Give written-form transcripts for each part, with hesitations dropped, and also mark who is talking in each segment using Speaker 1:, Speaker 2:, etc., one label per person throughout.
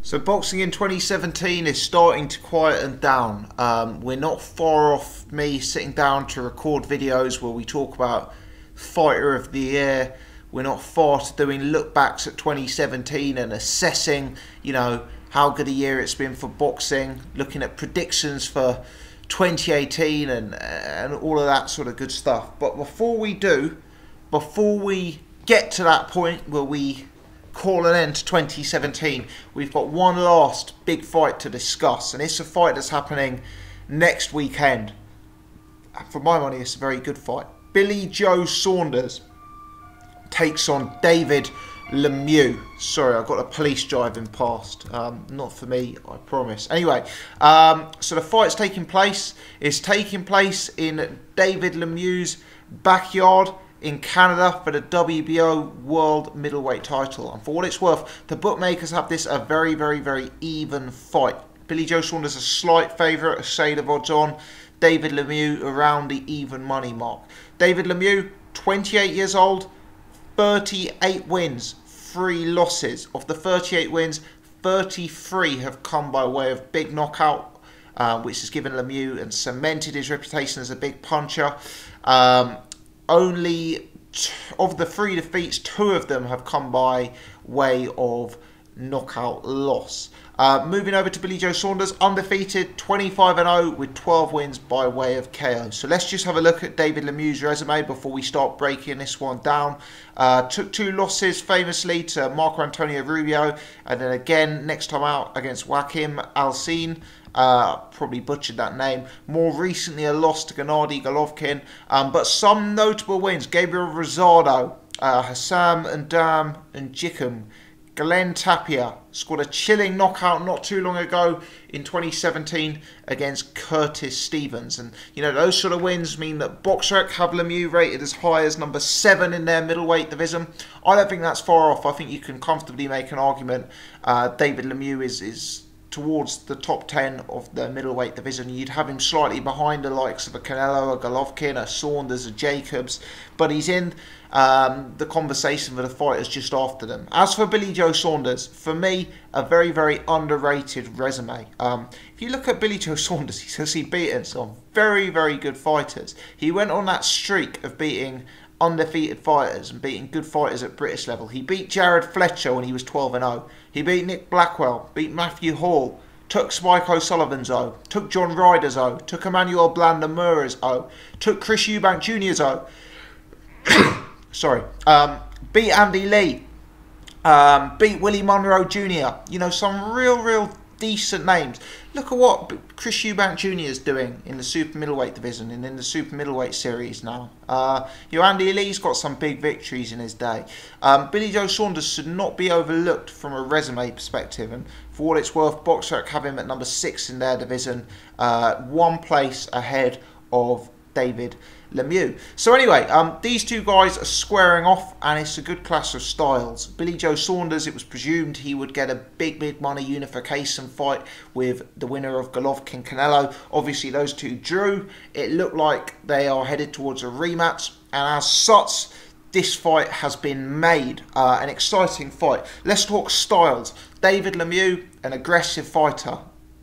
Speaker 1: So boxing in 2017 is starting to quieten down. We're not far off me sitting down to record videos where we talk about fighter of the year. We're not far to doing look backs at 2017 and assessing, how good a year it's been for boxing, looking at predictions for 2018 and all of that sort of good stuff. But before we get to that point where we call an end to 2017, we've got one last big fight to discuss, and it's a fight that's happening next weekend. For my money, it's a very good fight. Billy Joe Saunders takes on David Lemieux. Sorry, I've got a police driving past. Not for me, I promise. Anyway, so the fight's taking place. It's taking place in David Lemieux's backyard in Canada for the WBO World Middleweight title. And for what it's worth, the bookmakers have this a very, very, very even fight. Billy Joe Saunders a slight favourite, a shade of odds on. David Lemieux around the even money mark. David Lemieux, 28 years old, 38 wins, 3 losses. Of the 38 wins, 33 have come by way of big knockout, which has given Lemieux and cemented his reputation as a big puncher. Only of the 3 defeats, 2 of them have come by way of knockout loss. Moving over to Billy Joe Saunders, undefeated, 25-0 with 12 wins by way of KO. So let's just have a look at David Lemieux's resume before we start breaking this one down. Took 2 losses famously to Marco Antonio Rubio, and then again next time out against Joaquim Alcine. Probably butchered that name. More recently a loss to Gennady Golovkin, but some notable wins. Gabriel Rosado, Hassam Ndam and Jikum. Glenn Tapia scored a chilling knockout not too long ago in 2017 against Curtis Stevens. And, those sort of wins mean that BoxRec have Lemieux rated as high as number 7 in their middleweight division. I don't think that's far off. I think you can comfortably make an argument David Lemieux is towards the top 10 of the middleweight division. You'd have him slightly behind the likes of a Canelo, a Golovkin, a Saunders, a Jacobs, but he's in the conversation for the fighters just after them. As for Billy Joe Saunders, for me, a very, very underrated resume. If you look at Billy Joe Saunders, he's actually beaten some very, very good fighters. He went on that streak of beating undefeated fighters and beating good fighters at British level. He beat Jared Fletcher when he was 12-0. He beat Nick Blackwell, beat Matthew Hall, took Spike O'Sullivan's O, took John Ryder's O, took Emmanuel Blandamura's O, took Chris Eubank Jr.'s O. Sorry. Beat Andy Lee, beat Willie Monroe Jr. Some real decent names. Look at what Chris Eubank Jr. is doing in the super middleweight division and in the super middleweight series now. Andy Lee's got some big victories in his day. Billy Joe Saunders should not be overlooked from a resume perspective, and for what it's worth, BoxRec have him at number 6 in their division, 1 place ahead of David Lemieux. So anyway, these 2 guys are squaring off, and it's a good clash of styles. Billy Joe Saunders, it was presumed he would get a big money unification fight with the winner of Golovkin Canelo. Obviously those 2 drew. It looked like they are headed towards a rematch, and as such, this fight has been made. An exciting fight. Let's talk styles. David Lemieux, an aggressive fighter,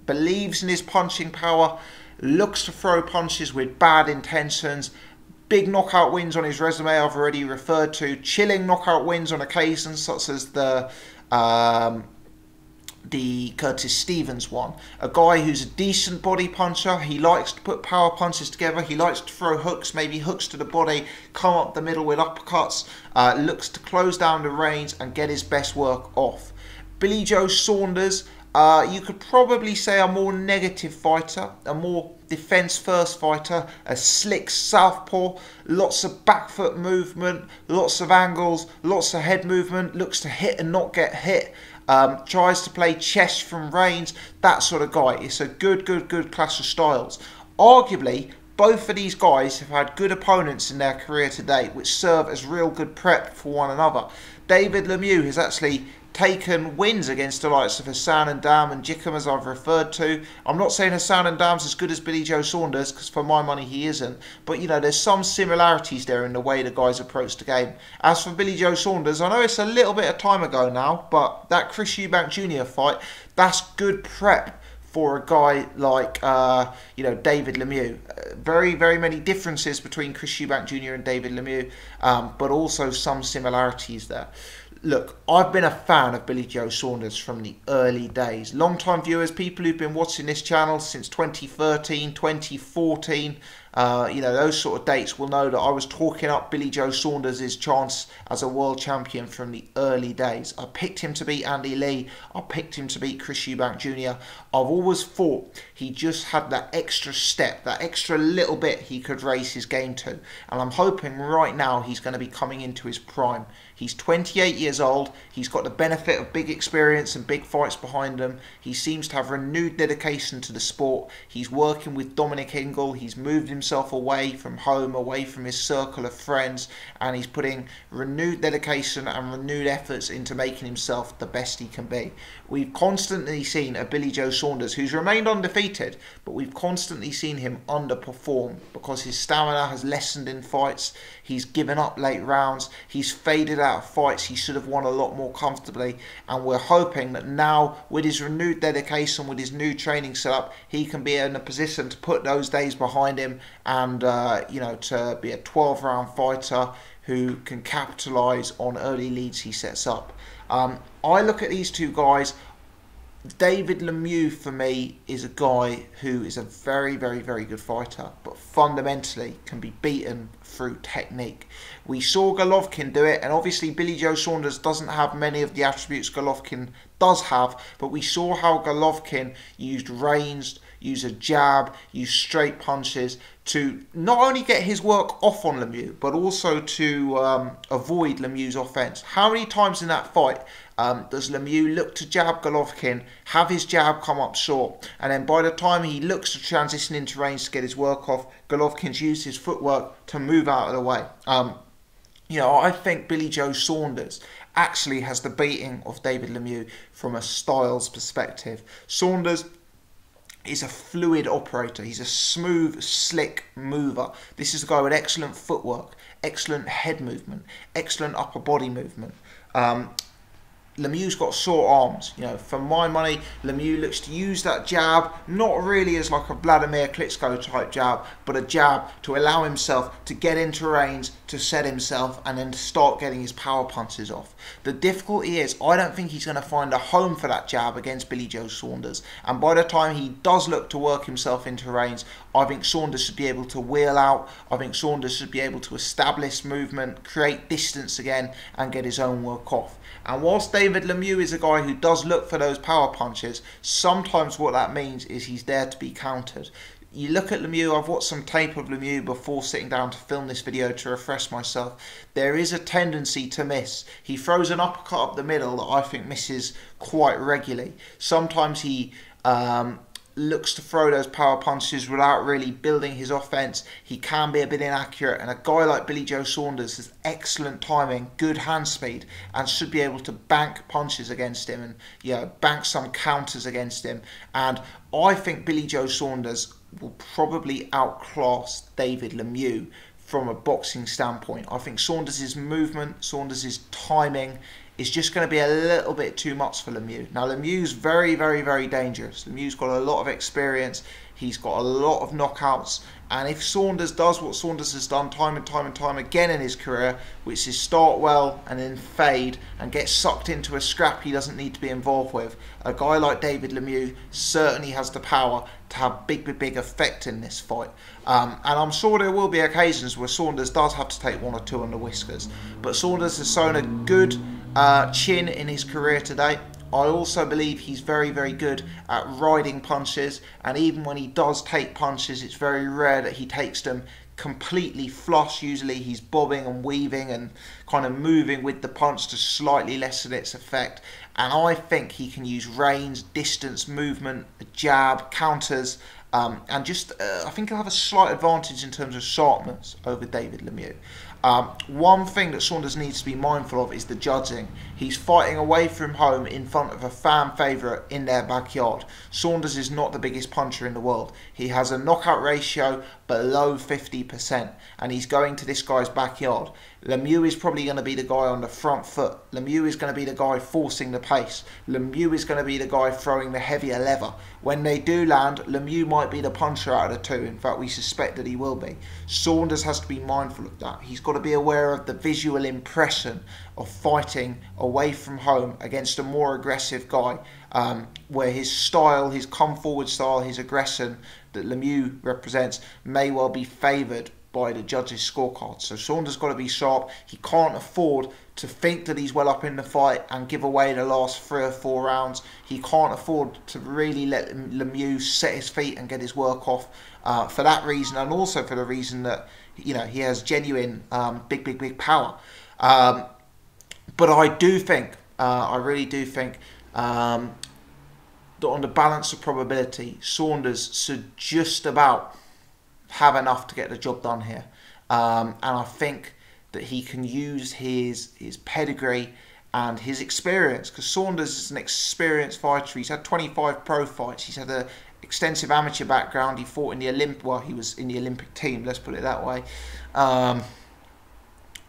Speaker 1: believes in his punching power, looks to throw punches with bad intentions. Big knockout wins on his resume I've already referred to. Chilling knockout wins on occasion, such as the Curtis Stevens one. A guy who's a decent body puncher. He likes to put power punches together. He likes to throw hooks, maybe hooks to the body, come up the middle with uppercuts. Looks to close down the range and get his best work off. Billy Joe Saunders, you could probably say a more negative fighter, a more defence-first fighter, a slick southpaw, lots of back foot movement, lots of angles, lots of head movement, looks to hit and not get hit, tries to play chess from range, that sort of guy. It's a good clash of styles. Arguably, both of these guys have had good opponents in their career to date, which serve as real good prep for one another. David Lemieux has actually taken wins against the likes of Hassan and Dam and Jickham, as I've referred to. I'm not saying Hassan and Dam's as good as Billy Joe Saunders, because for my money he isn't. But, you know, there's some similarities there in the way the guys approach the game. As for Billy Joe Saunders, I know it's a little bit of time ago now, but that Chris Eubank Jr. fight, that's good prep for a guy like, you know, David Lemieux. Very, very many differences between Chris Eubank Jr. and David Lemieux, but also some similarities there. Look, I've been a fan of Billy Joe Saunders from the early days. Long-time viewers, people who've been watching this channel since 2013, 2014, you know, those sort of dates will know that I was talking up Billy Joe Saunders' chance as a world champion from the early days. I picked him to beat Andy Lee. I picked him to beat Chris Eubank Jr. I've always thought he just had that extra step, that extra little bit he could raise his game to. And I'm hoping right now he's going to be coming into his prime. He's 28 years old. He's got the benefit of big experience and big fights behind him. He seems to have renewed dedication to the sport. He's working with Dominic Ingle. He's moved himself away from home, away from his circle of friends, and he's putting renewed dedication and renewed efforts into making himself the best he can be. We've constantly seen a Billy Joe Saunders who's remained undefeated, but we've constantly seen him underperform because his stamina has lessened in fights. He's given up late rounds. He's faded out of fights he should have won a lot more comfortably, and we're hoping that now, with his renewed dedication, with his new training setup, he can be in a position to put those days behind him and you know, to be a 12-round fighter who can capitalise on early leads he sets up. I look at these two guys. David Lemieux, for me, is a guy who is a very, very, very good fighter, but fundamentally can be beaten through technique. We saw Golovkin do it, and obviously Billy Joe Saunders doesn't have many of the attributes Golovkin does have, but we saw how Golovkin used ranged, used a jab, used straight punches to not only get his work off on Lemieux, but also to avoid Lemieux's offense. How many times in that fight does Lemieux look to jab Golovkin, have his jab come up short, and then by the time he looks to transition into range to get his work off, Golovkin's used his footwork to move out of the way. You know, I think Billy Joe Saunders actually has the beating of David Lemieux from a styles perspective. Saunders is a fluid operator. He's a smooth, slick mover. This is a guy with excellent footwork, excellent head movement, excellent upper body movement. Lemieux's got short arms. You know, for my money, Lemieux looks to use that jab, not really as like a Vladimir Klitschko type jab, but a jab to allow himself to get into range, to set himself, and then to start getting his power punches off. The difficulty is, I don't think he's going to find a home for that jab against Billy Joe Saunders. And by the time he does look to work himself into range, I think Saunders should be able to wheel out. I think Saunders should be able to establish movement, create distance again, and get his own work off. And whilst David Lemieux is a guy who does look for those power punches, sometimes what that means is he's there to be countered. You look at Lemieux, I've watched some tape of Lemieux before sitting down to film this video to refresh myself. There is a tendency to miss. He throws an uppercut up the middle that I think misses quite regularly. Sometimes he looks to throw those power punches without really building his offense. He can be a bit inaccurate, and a guy like Billy Joe Saunders has excellent timing, good hand speed, and should be able to bank punches against him and, you know, bank some counters against him. And I think Billy Joe Saunders will probably outclass David Lemieux from a boxing standpoint. I think Saunders' movement, Saunders' timing is just going to be a little bit too much for Lemieux. Now, Lemieux's very, very, very dangerous. Lemieux's got a lot of experience. He's got a lot of knockouts. And if Saunders does what Saunders has done time and time again in his career, which is start well and then fade and get sucked into a scrap he doesn't need to be involved with, a guy like David Lemieux certainly has the power to have big effect in this fight. And I'm sure there will be occasions where Saunders does have to take one or two on the whiskers. But Saunders has shown a good chin in his career today. I also believe he's very, very good at riding punches, and even when he does take punches, it's very rare that he takes them completely flush. Usually he's bobbing and weaving and kind of moving with the punch to slightly lessen its effect. And I think he can use range, distance, movement, jab, counters, and just I think he'll have a slight advantage in terms of sharpness over David Lemieux. One thing that Saunders needs to be mindful of is the judging. He's fighting away from home in front of a fan favourite in their backyard. Saunders is not the biggest puncher in the world. He has a knockout ratio below 50%, and he's going to this guy's backyard. Lemieux is probably going to be the guy on the front foot. Lemieux is going to be the guy forcing the pace. Lemieux is going to be the guy throwing the heavier lever. When they do land, Lemieux might be the puncher out of the two. In fact, we suspect that he will be. Saunders has to be mindful of that. He's got to be aware of the visual impression of fighting away from home against a more aggressive guy, where his style, his come forward style, his aggression that Lemieux represents may well be favoured by the judges' scorecards. So Saunders got to be sharp. He can't afford to think that he's well up in the fight and give away the last 3 or 4 rounds. He can't afford to really let Lemieux set his feet and get his work off. For that reason, and also for the reason that he has genuine big power. But I do think, I really do think, that on the balance of probability, Saunders should just about have enough to get the job done here. And I think that he can use his pedigree and his experience, because Saunders is an experienced fighter. He's had 25 pro fights. He's had an extensive amateur background. He fought in the he was in the Olympic team, let's put it that way.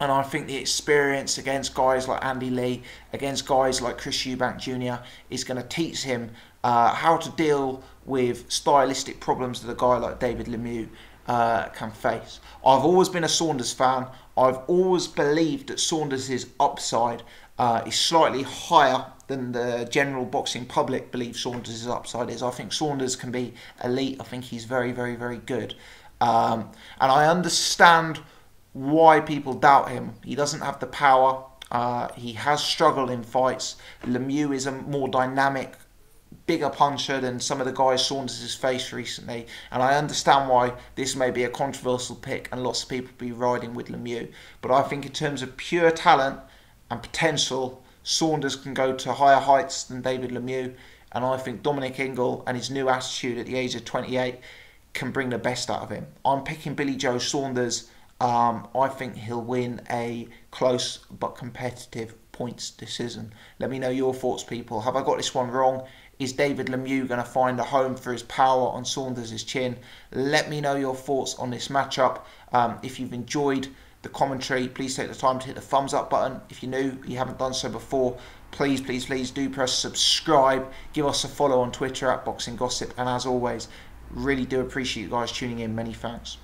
Speaker 1: And I think the experience against guys like Andy Lee, against guys like Chris Eubank Jr. is going to teach him how to deal with stylistic problems that a guy like David Lemieux can face. I've always been a Saunders fan. I've always believed that Saunders' upside is slightly higher than the general boxing public believes Saunders' upside is. I think Saunders can be elite. I think he's very good. And I understand why people doubt him. He doesn't have the power. He has struggled in fights. Lemieux is a more dynamic, bigger puncher than some of the guys Saunders has faced recently, and I understand why this may be a controversial pick and lots of people be riding with Lemieux. But I think in terms of pure talent and potential, Saunders can go to higher heights than David Lemieux, and I think Dominic Ingle and his new attitude at the age of 28 can bring the best out of him. I'm picking Billy Joe Saunders. I think he'll win a close but competitive points decision. Let me know your thoughts, people. Have I got this one wrong? Is David Lemieux going to find a home for his power on Saunders' chin? Let me know your thoughts on this matchup. If you've enjoyed the commentary, please take the time to hit the thumbs up button. If you're new, you haven't done so before, please do press subscribe. Give us a follow on Twitter at Boxing Gossip. And as always, really do appreciate you guys tuning in. Many thanks.